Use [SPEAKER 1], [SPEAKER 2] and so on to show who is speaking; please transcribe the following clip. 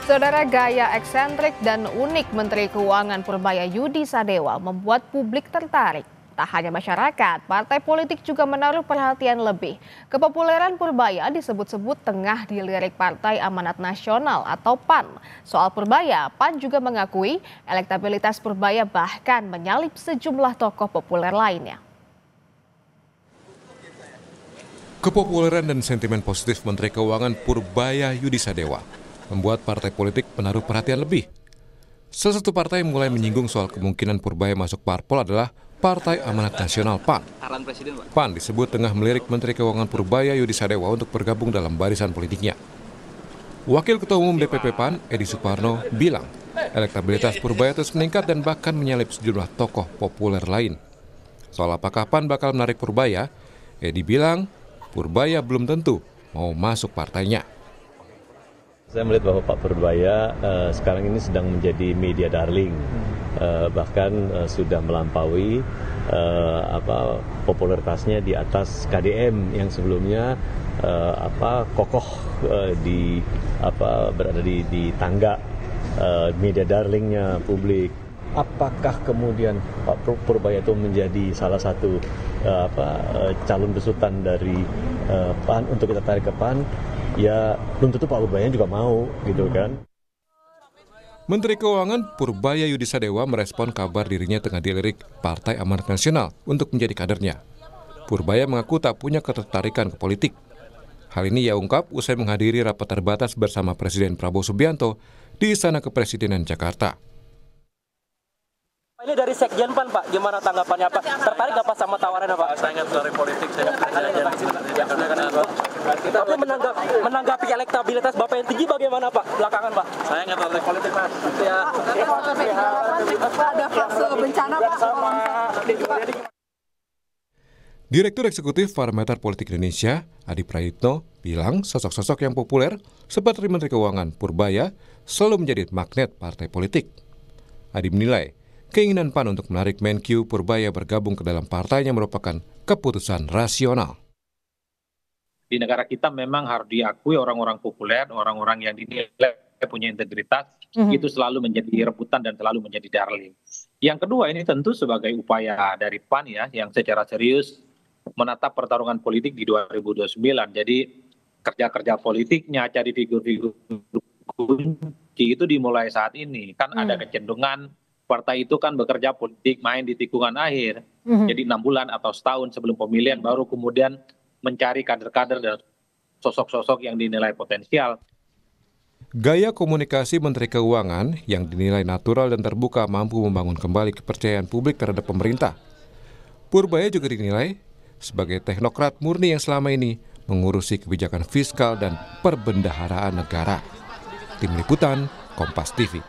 [SPEAKER 1] Saudara, gaya eksentrik dan unik Menteri Keuangan Purbaya Yudi Sadewa membuat publik tertarik. Tak hanya masyarakat, partai politik juga menaruh perhatian lebih. Kepopuleran Purbaya disebut-sebut tengah dilirik Partai Amanat Nasional atau PAN. Soal Purbaya, PAN juga mengakui elektabilitas Purbaya bahkan menyalip sejumlah tokoh populer lainnya.
[SPEAKER 2] Kepopuleran dan sentimen positif Menteri Keuangan Purbaya Yudi Sadewa membuat partai politik menaruh perhatian lebih. Salah satu partai yang mulai menyinggung soal kemungkinan Purbaya masuk parpol adalah Partai Amanat Nasional PAN. PAN disebut tengah melirik Menteri Keuangan Purbaya Yudi Sadewa untuk bergabung dalam barisan politiknya. Wakil Ketua Umum DPP PAN, Edi Suparno, bilang elektabilitas Purbaya terus meningkat dan bahkan menyalip sejumlah tokoh populer lain. Soal apakah PAN bakal menarik Purbaya, Edi bilang Purbaya belum tentu mau masuk partainya.
[SPEAKER 3] Saya melihat bahwa Pak Purbaya sekarang ini sedang menjadi media darling, bahkan sudah melampaui popularitasnya di atas KDM yang sebelumnya kokoh berada di tangga media darlingnya publik. Apakah kemudian Pak Purbaya itu menjadi salah satu calon besutan dari PAN untuk kita tarik ke PAN? Ya belum tentu Pak Purbaya juga mau gitu kan.
[SPEAKER 2] Menteri Keuangan Purbaya Yudi Sadewa merespon kabar dirinya tengah dilirik Partai Amanat Nasional untuk menjadi kadernya. Purbaya mengaku tak punya ketertarikan ke politik. Hal ini ia ungkap usai menghadiri rapat terbatas bersama Presiden Prabowo Subianto di Istana Kepresidenan Jakarta.
[SPEAKER 4] Ini dari Sekjen PAN, Pak, gimana tanggapannya, Pak? Tertarik nggak Pak sama tawarannya, Pak?
[SPEAKER 5] Saya nggak dari politik, saya
[SPEAKER 4] Tapi menanggapi elektabilitas Bapak yang tinggi bagaimana, Pak? Belakangan, Pak?
[SPEAKER 5] Saya nggak dari politik, Mas.
[SPEAKER 4] Ya.
[SPEAKER 6] Ada fase bencana, Pak.
[SPEAKER 2] Direktur Eksekutif Parameter Politik Indonesia, Adi Prayitno, bilang sosok-sosok yang populer seperti Menteri Keuangan Purbaya selalu menjadi magnet partai politik. Adi menilai keinginan PAN untuk menarik Menkyu Purbaya bergabung ke dalam partainya merupakan keputusan rasional.
[SPEAKER 5] Di negara kita memang harus diakui orang-orang populer, orang-orang yang dinilai punya integritas, itu selalu menjadi rebutan dan selalu menjadi darling. Yang kedua, ini tentu sebagai upaya dari PAN ya, yang secara serius menatap pertarungan politik di 2029. Jadi kerja-kerja politiknya, cari figur-figur kunci itu dimulai saat ini. Kan ada kecenderungan partai itu kan bekerja politik main di tikungan akhir. Jadi 6 bulan atau setahun sebelum pemilihan baru kemudian mencari kader-kader dan sosok-sosok yang dinilai potensial.
[SPEAKER 2] Gaya komunikasi Menteri Keuangan yang dinilai natural dan terbuka mampu membangun kembali kepercayaan publik terhadap pemerintah. Purbaya juga dinilai sebagai teknokrat murni yang selama ini mengurusi kebijakan fiskal dan perbendaharaan negara. Tim Liputan, Kompas TV.